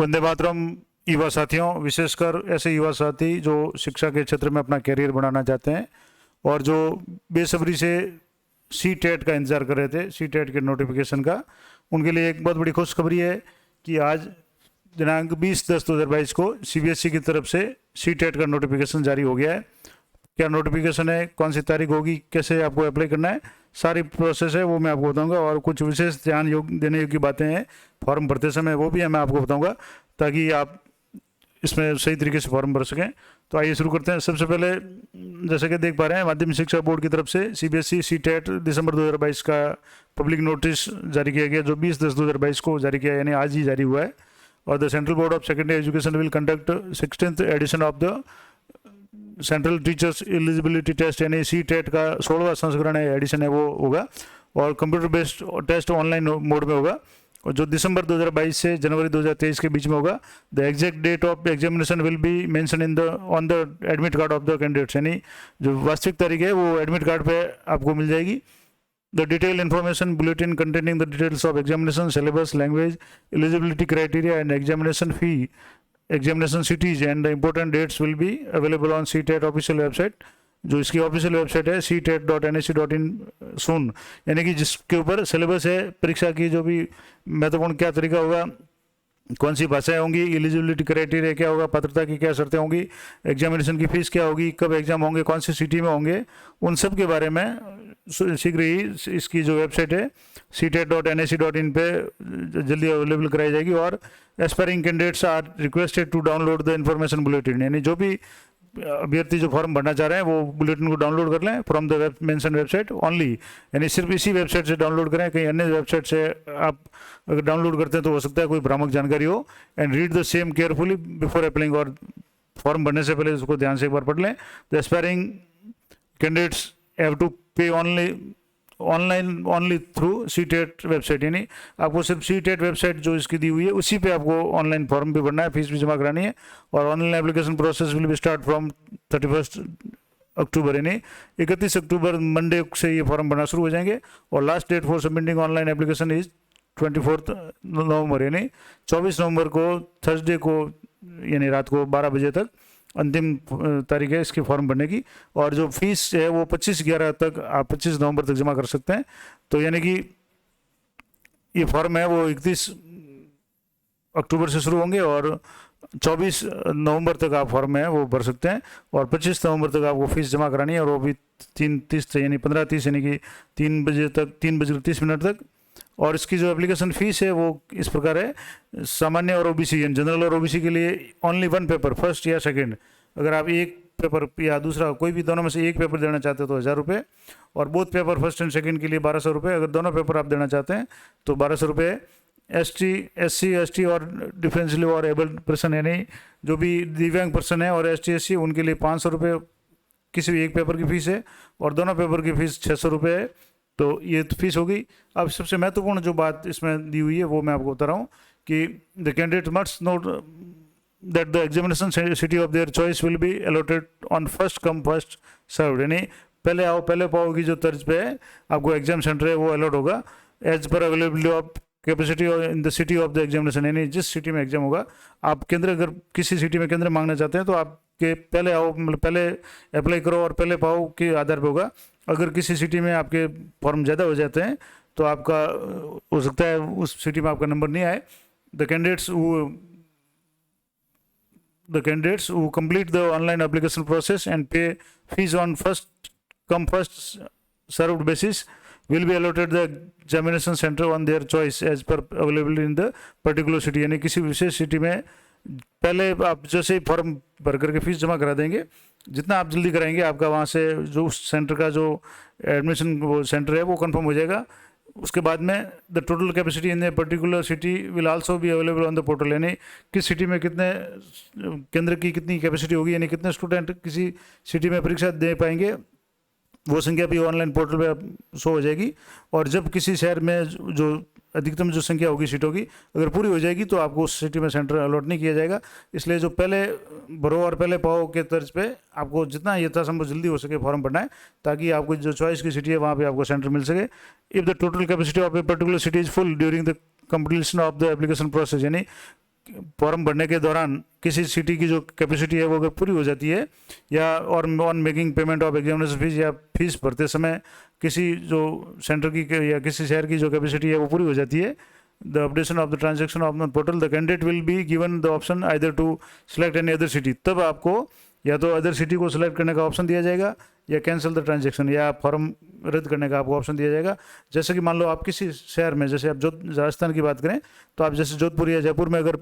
वंदे मातरम। युवा साथियों, विशेषकर ऐसे युवा साथी जो शिक्षा के क्षेत्र में अपना कैरियर बनाना चाहते हैं और जो बेसब्री से सी टेट का इंतज़ार कर रहे थे, सी टेट के नोटिफिकेशन का, उनके लिए एक बहुत बड़ी खुशखबरी है कि आज दिनांक 20/10/2022 को सीबीएसई की तरफ से सी टेट का नोटिफिकेशन जारी हो गया है। क्या नोटिफिकेशन है, कौन सी तारीख होगी, कैसे आपको अप्लाई करना है, सारी प्रोसेस है वो मैं आपको बताऊंगा। और कुछ विशेष ध्यान देने योग्य बातें हैं फॉर्म भरते समय, वो भी मैं आपको बताऊंगा ताकि आप इसमें सही तरीके से फॉर्म भर सकें। तो आइए शुरू करते हैं। सबसे पहले जैसे कि देख पा रहे हैं, माध्यमिक शिक्षा बोर्ड की तरफ से सीबीएसई सी टेट दिसंबर 2022 का पब्लिक नोटिस जारी किया गया, जो 20/10/2022 को जारी किया, यानी आज ही जारी हुआ है। और the central board of secondary education will conduct 16th edition of the central teachers eligibility test, यानी सी टेट का 16वां संस्करण है, एडिशन है, वो होगा। और computer based test online mode में होगा, और जो दिसंबर 2022 से जनवरी 2023 के बीच में होगा। The exact date of examination will be mention in the on the admit card of the candidates, यानी जो वास्तविक तारीख है वो एडमिट कार्ड पे आपको मिल जाएगी। The detail information bulletin containing the details of examination, syllabus, language, eligibility criteria and examination fee, examination cities and the important dates will be available on CTET official website, जो इसकी official website है ctet.nic.in सून, यानी कि जिसके ऊपर syllabus है, परीक्षा की जो भी महत्वपूर्ण क्या तरीका होगा, कौन सी भाषाएं होंगी, एलिजिबिलिटी क्राइटेरिया क्या होगा, पात्रता की क्या शर्तें होंगी, एग्जामिनेशन की फीस क्या होगी, कब एग्जाम होंगे, कौन सी सिटी में होंगे, उन सब के बारे में शीघ्र ही इसकी जो वेबसाइट है ctet.nic.in पे जल्दी अवेलेबल कराई जाएगी। और aspiring candidates are requested to download the information bulletin, यानी जो भी अभ्यर्थी जो फॉर्म भरना चाह रहे हैं वो बुलेटिन को डाउनलोड कर लें from the mention website only, यानी सिर्फ इसी वेबसाइट से डाउनलोड करें, कहीं अन्य वेबसाइट से आप अगर डाउनलोड करते हैं तो हो सकता है कोई भ्रामक जानकारी हो। And read the same carefully before applying, और फॉर्म भरने से पहले उसको ध्यान से एक बार पढ़ लें। The aspiring candidates have to pay online only through CTET website, यानी आपको सिर्फ सी टेट वेबसाइट जो इसकी दी हुई है उसी पे आपको ऑनलाइन फॉर्म भी भरना है, फीस भी जमा करानी है। और online application process will be start from 31 अक्टूबर, यानी 31 अक्टूबर मंडे से ये फॉर्म भरना शुरू हो जाएंगे। और last date for submitting online application is 24 November, यानी 24 नवंबर को थर्सडे को, यानी रात को 12 बजे तक अंतिम तारीख है इसके फॉर्म भरने की। और जो फीस है वो 25/11 तक, आप 25 नवंबर तक जमा कर सकते हैं। तो यानी कि ये फॉर्म है वो 31 अक्टूबर से शुरू होंगे और 24 नवंबर तक आप फॉर्म है वो भर सकते हैं। और 25 नवंबर तक आपको फीस जमा करानी है, और वो भी 3:30 यानी 15:30, यानी कि 3 बजे तक, 3:30 तक। और इसकी जो एप्लीकेशन फ़ीस है वो इस प्रकार है, सामान्य और ओबीसी, जनरल और ओबीसी के लिए ओनली 1 पेपर, फर्स्ट या सेकंड, अगर आप एक पेपर या दूसरा कोई भी दोनों में से एक पेपर देना चाहते हो तो 1000 रुपये, और both paper first and second के लिए 1200 रुपये, अगर दोनों पेपर आप देना चाहते हैं तो 1200 रुपये। SC ST और डिफरेंशियली और एबल्ड पर्सन, यानी जो भी दिव्यांग पर्सन है, और ST SC उनके लिए 500 रुपये किसी भी एक पेपर की फ़ीस है, और दोनों पेपर की फ़ीस 600 रुपये है। तो ये तो फीस होगी। अब सबसे महत्वपूर्ण जो बात इसमें दी हुई है वो मैं आपको बता रहा हूँ कि the candidate must note that the examination city of their choice will be allotted on first come first served, यानी पहले आओ पहले पाओ की जो तर्ज पे है आपको एग्जाम सेंटर है वो अलॉट होगा as per availability of capacity in the city of the examination, यानी जिस सिटी में एग्जाम होगा। आप केंद्र, अगर किसी सिटी में केंद्र मांगना चाहते हैं तो आपके पहले आओ, मतलब पहले अप्लाई करो और पहले पाओ के आधार पर होगा। अगर किसी सिटी में आपके फॉर्म ज़्यादा हो जाते हैं तो आपका हो सकता है उस सिटी में आपका नंबर नहीं आए। The candidates who complete the online application process and pay fees on first come first served basis will be allotted the examination centre on their choice as per available in the particular city, यानी किसी विशेष city में पहले आप जैसे ही form भर करके fees जमा करा देंगे, जितना आप जल्दी कराएंगे आपका वहाँ से जो उस सेंटर का जो एडमिशन वो सेंटर है वो कंफर्म हो जाएगा। उसके बाद में the total capacity in a particular city will also be available on the portal, यानी किस सिटी में कितने केंद्र की कितनी कैपेसिटी होगी, यानी कितने स्टूडेंट किसी सिटी में परीक्षा दे पाएंगे, वो संख्या भी ऑनलाइन पोर्टल पे शो हो जाएगी। और जब किसी शहर में जो अधिकतम जो संख्या होगी सीटों की अगर पूरी हो जाएगी तो आपको उस सिटी में सेंटर अलॉट नहीं किया जाएगा। इसलिए जो पहले भरो और पहले पाओ के तर्ज पे आपको जितना यथासंभव जल्दी हो सके फॉर्म भरना है, ताकि आपको जो चॉइस की सिटी है वहाँ पे आपको सेंटर मिल सके। If the total capacity of A particular city is full during the completion of the application process, यानी फॉर्म भरने के दौरान किसी सिटी की जो कैपेसिटी है वो अगर पूरी हो जाती है, या और on making payment of examination fees, या फीस भरते समय किसी जो सेंटर की या किसी शहर की जो कैपेसिटी है वो पूरी हो जाती है, the updation of the transaction of the portal, the candidate will be given the option either to select any other city. तब आपको या तो अदर सिटी को सिलेक्ट करने का ऑप्शन दिया जाएगा, या कैंसिल द ट्रांजेक्शन, या फॉर्म रद्द करने का आपको ऑप्शन दिया जाएगा। जैसे कि मान लो आप किसी शहर में, जैसे आप राजस्थान की बात करें, तो आप जैसे जोधपुर या जयपुर में अगर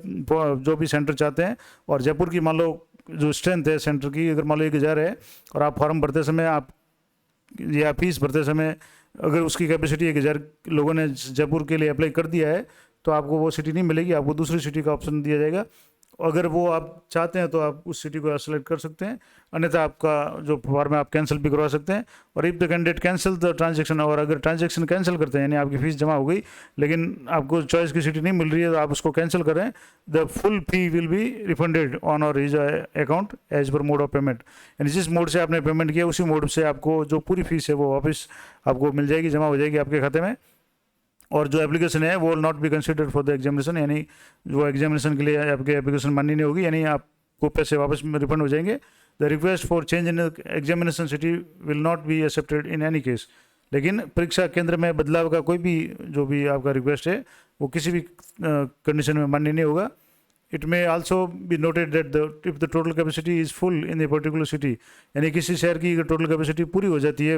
जो भी सेंटर चाहते हैं, और जयपुर की मान लो जो स्ट्रेंथ है सेंटर की अगर मान लो 1000 है, और आप फॉर्म भरते समय आप या फीस भरते समय अगर उसकी कैपेसिटी 1000 लोगों ने जयपुर के लिए अप्लाई कर दिया है, तो आपको वो सिटी नहीं मिलेगी, आपको दूसरी सिटी का ऑप्शन दिया जाएगा। अगर वो आप चाहते हैं तो आप उस सिटी को सेलेक्ट कर सकते हैं, अन्यथा आपका जो फॉर्म है आप कैंसिल भी करवा सकते हैं। और if the candidate cancel the transaction, और अगर ट्रांजेक्शन कैंसिल करते हैं यानी आपकी फीस जमा हो गई लेकिन आपको चॉइस की सिटी नहीं मिल रही है, तो आप उसको कैंसिल करें, the full fee will be refunded on और his account as per mode of payment. यानी जिस मोड से आपने पेमेंट किया उसी मोड से आपको जो पूरी फीस है वो वापस आपको मिल जाएगी, जमा हो जाएगी आपके खाते में। और जो एप्लीकेशन है वो not be considered for the examination, यानी वो एग्जामिनेशन के लिए आपकी एप्लीकेशन मान्य नहीं होगी, यानी आपको पैसे वापस रिफंड हो जाएंगे। The request for change in examination city will not be accepted in any case. लेकिन परीक्षा केंद्र में बदलाव का कोई भी जो भी आपका रिक्वेस्ट है वो किसी भी कंडीशन में मान्य नहीं होगा। It may also be noted that if the total capacity is full in a particular city, यानी किसी शहर की टोटल कैपेसिटी पूरी हो जाती है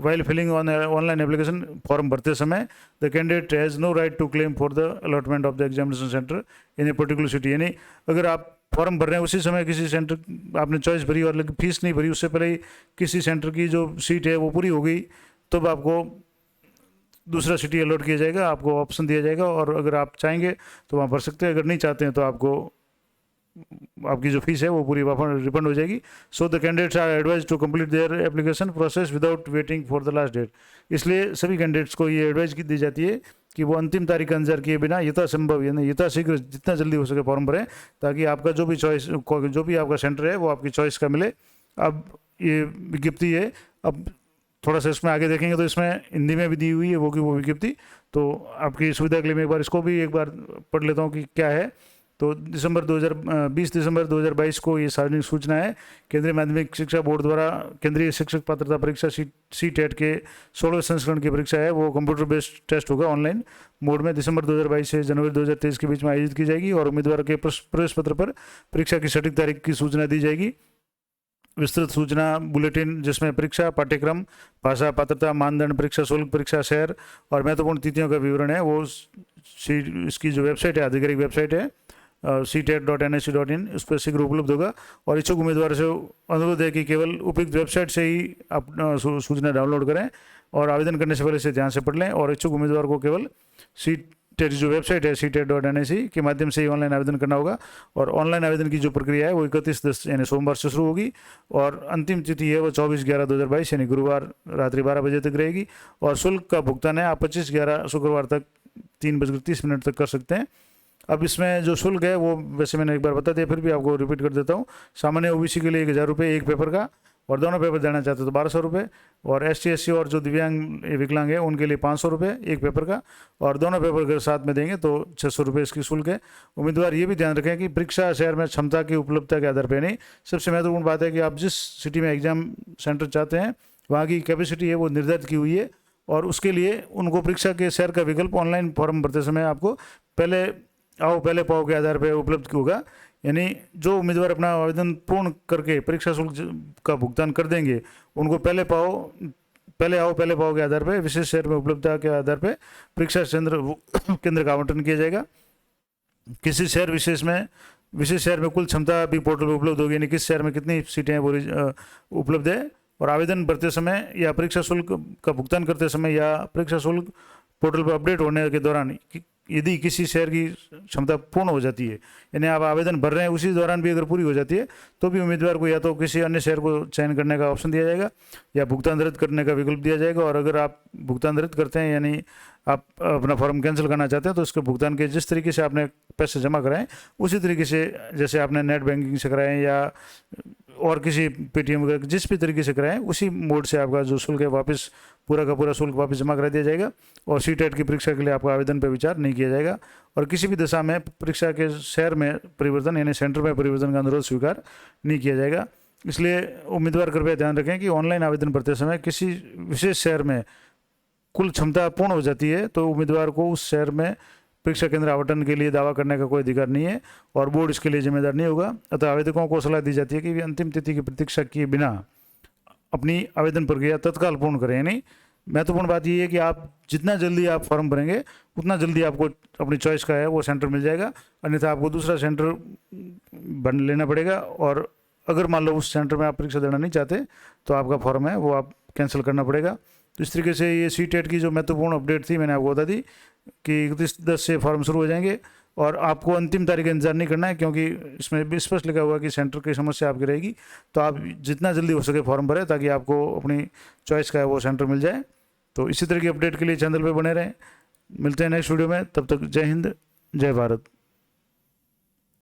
while filling on online application form भरते समय, the candidate has no right to claim for the allotment of the examination centre in a particular city. यानी अगर आप फॉर्म भर रहे हैं उसी समय किसी सेंटर आपने चॉइस भरी और लेकिन फीस नहीं भरी, उससे पहले ही किसी सेंटर की जो सीट है वो पूरी हो गई, तब आपको दूसरा सिटी अलॉट किया जाएगा, आपको ऑप्शन दिया जाएगा, और अगर आप चाहेंगे तो वहाँ भर सकते हैं, अगर नहीं चाहते हैं तो आपको आपकी जो फीस है वो पूरी रिफंड हो जाएगी। So the candidates are advise to complete their application process without waiting for the last date. इसलिए सभी कैंडिडेट्स को ये एडवाइस दी जाती है कि वो अंतिम तारीख का इंतजार किए बिना यथासंभव यानी यथाशीघ्र जितना जल्दी हो सके फॉर्म भरें, ताकि आपका जो भी चॉइस जो भी आपका सेंटर है वो आपकी चॉइस का मिले। अब ये विज्ञप्ति है, अब थोड़ा सा इसमें आगे देखेंगे तो इसमें हिंदी में भी दी हुई है वो विज्ञप्ति, तो आपकी सुविधा के लिए मैं एक बार पढ़ लेता हूँ कि क्या है। तो 20 दिसंबर 2022 को ये सार्वजनिक सूचना है। केंद्रीय माध्यमिक शिक्षा बोर्ड द्वारा केंद्रीय शिक्षक पात्रता परीक्षा सी टेट के 16वें संस्करण की परीक्षा है वो कंप्यूटर बेस्ड टेस्ट होगा ऑनलाइन मोड में। दिसंबर 2022 से जनवरी 2023 के बीच में आयोजित की जाएगी और उम्मीदवार के प्रवेश पत्र पर परीक्षा की सटीक तारीख की सूचना दी जाएगी। विस्तृत सूचना बुलेटिन जिसमें परीक्षा पाठ्यक्रम, भाषा, पात्रता, मानदंड, परीक्षा शुल्क, परीक्षा शहर और महत्वपूर्ण तिथियों का विवरण है वो इसकी जो वेबसाइट है, आधिकारिक वेबसाइट है ctet.nic.in, उस पर शीघ्र उपलब्ध होगा। और इच्छुक उम्मीदवार से अनुरोध है कि केवल उपयुक्त वेबसाइट से ही आप सूचना डाउनलोड करें और आवेदन करने से पहले इसे ध्यान से पढ़ लें। और इच्छुक उम्मीदवार को केवल ctet जो वेबसाइट है ctet.nic के माध्यम से ही ऑनलाइन आवेदन करना होगा। और ऑनलाइन आवेदन की जो प्रक्रिया है वो 31/10 यानी सोमवार से शुरू होगी और अंतिम तिथि है वो 24/11/2022 यानी गुरुवार रात्रि 12 बजे तक रहेगी। और शुल्क का भुगतान है आप 25/11 शुक्रवार तक 3:30 तक कर सकते हैं। अब इसमें जो शुल्क है वो वैसे मैंने एक बार बता दिया, फिर भी आपको रिपीट कर देता हूँ। सामान्य ओबीसी के लिए 1000 रुपये एक पेपर का, और दोनों पेपर देना चाहते हो तो 1200 रुपये। और ST SC और जो दिव्यांग विकलांग है उनके लिए 500 रुपये एक पेपर का, और दोनों पेपर अगर साथ में देंगे तो 600 रुपये इसकी शुल्क है। उम्मीदवार ये भी ध्यान रखें कि परीक्षा शहर में क्षमता की उपलब्धता के आधार पर नहीं, सबसे महत्वपूर्ण बात है कि आप जिस सिटी में एग्जाम सेंटर चाहते हैं वहाँ की कैपेसिटी है वो निर्धारित की हुई है, और उसके लिए उनको परीक्षा के शहर का विकल्प ऑनलाइन फॉर्म भरते समय आपको पहले पाओ के आधार पर उपलब्ध होगा। यानी जो उम्मीदवार अपना आवेदन पूर्ण करके परीक्षा शुल्क का भुगतान कर देंगे उनको पहले पाओ के आधार पर विशेष शहर में उपलब्धता के आधार पर परीक्षा केंद्र का आवंटन किया जाएगा। किसी विशेष शहर में कुल क्षमता भी पोर्टल पर उपलब्ध होगी, यानी किस शहर में कितनी सीटें वो उपलब्ध है। और आवेदन भरते समय या परीक्षा शुल्क का भुगतान करते समय या परीक्षा शुल्क पोर्टल पर अपडेट होने के दौरान यदि किसी शहर की क्षमता पूर्ण हो जाती है, यानी आप आवेदन भर रहे हैं उसी दौरान भी अगर पूरी हो जाती है तो भी उम्मीदवार को या तो किसी अन्य शहर को चयन करने का ऑप्शन दिया जाएगा या भुगतान रद्द करने का विकल्प दिया जाएगा। और अगर आप भुगतान रद्द करते हैं यानी आप अपना फॉर्म कैंसिल करना चाहते हैं तो उसके भुगतान के जिस तरीके से आपने पैसे जमा कराएं उसी तरीके से, जैसे आपने नेट बैंकिंग से कराएं या और किसी पेटीएम वगैरह जिस भी तरीके से कराएं, उसी मोड से आपका जो शुल्क है वापस, पूरा का पूरा शुल्क वापस जमा करा दिया जाएगा और सीटेट की परीक्षा के लिए आपका आवेदन पर विचार नहीं किया जाएगा और किसी भी दशा में परीक्षा के शहर में परिवर्तन यानी सेंटर में परिवर्तन का अनुरोध स्वीकार नहीं किया जाएगा। इसलिए उम्मीदवार कृपया ध्यान रखें कि ऑनलाइन आवेदन भरते समय किसी विशेष शहर में कुल क्षमता पूर्ण हो जाती है तो उम्मीदवार को उस शहर में परीक्षा केंद्र आवंटन के लिए दावा करने का कोई अधिकार नहीं है और बोर्ड इसके लिए जिम्मेदार नहीं होगा। अतः आवेदकों को सलाह दी जाती है कि वे अंतिम तिथि की प्रतीक्षा किए बिना अपनी आवेदन प्रक्रिया तत्काल पूर्ण करें। यानी महत्वपूर्ण बात यह है कि आप जितना जल्दी आप फॉर्म भरेंगे उतना जल्दी आपको अपनी चॉइस का है वो सेंटर मिल जाएगा, अन्यथा आपको दूसरा सेंटर बन लेना पड़ेगा और अगर मान लो उस सेंटर में आप परीक्षा देना नहीं चाहते तो आपका फॉर्म है वो आप कैंसिल करना पड़ेगा। तो इस तरीके से ये सीटेट की जो महत्वपूर्ण अपडेट थी मैंने आपको बता दी कि 31/10 से फॉर्म शुरू हो जाएंगे और आपको अंतिम तारीख का इंतजार नहीं करना है क्योंकि इसमें भी स्पष्ट लिखा हुआ है कि सेंटर की समस्या आपकी रहेगी। तो आप जितना जल्दी हो सके फॉर्म भरें ताकि आपको अपनी चॉइस का है वो सेंटर मिल जाए। तो इसी तरह की अपडेट के लिए चैनल पर बने रहें। मिलते हैं नेक्स्ट वीडियो में, तब तक जय हिंद, जय भारत।